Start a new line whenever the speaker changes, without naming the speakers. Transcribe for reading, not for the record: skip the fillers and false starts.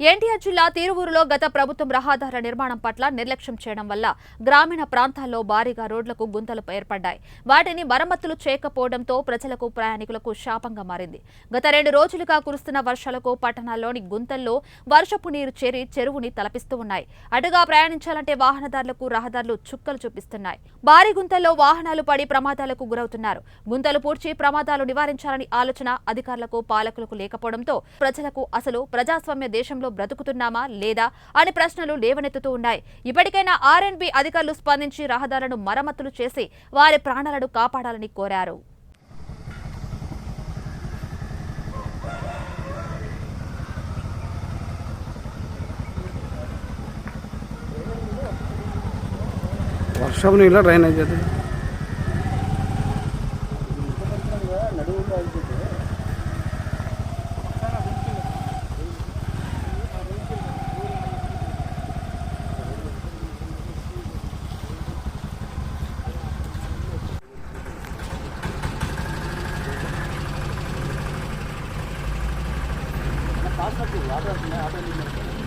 ఎన్టీఆర్ జిల్లా తిరువూరులో గత ప్రభుత్వం రహదారుల నిర్మాణం పట్ల నిర్లక్ష్యం చేయడం వల్ల గ్రామీణ ప్రాంతాల్లో భారీగా రోడ్లకు గుంతలు ఏర్పడ్డాయి. వాటిని మరమ్మతులు చేయకపోవడంతో ప్రజలకు ప్రయాణికులకు శాపంగా మారింది. గత 2 రోజులుగా కురుస్తున్న వర్షాలకు పట్టణాల్లోని గుంతల్లో వర్షపు నీరు చేరి చెరువుని తలపిస్తూ ఉన్నాయి. అటుగా ప్రయాణించాలంటే వాహనదారులకు రహదారులు చుక్కలు చూపిస్తున్నాయి. భారీ గుంతల్లో వాహనాలు పడి ప్రమాదాలకు గురవుతున్నారు. గుంతలు పూడ్చి ప్రమాదాలు నివారించాలని ఆలోచన అధికారులకు పాలకులకు లేకపోవడంతో ప్రజలకు అసలు ప్రజాస్వామ్య దేశంలో బ్రతుకుతున్నామా లేదా అనే ప్రశ్నలు లేవనెత్తుతూ ఉన్నాయి. ఇప్పటికైనా ఆర్ఎండ్బి అధికారులు స్పందించి రహదారులను మరమ్మతులు చేసి వారి ప్రాణాలను కాపాడాలని కోరారు.
వర్షం నీళ్ళ డ్రైనేజ్ అది
వాటర్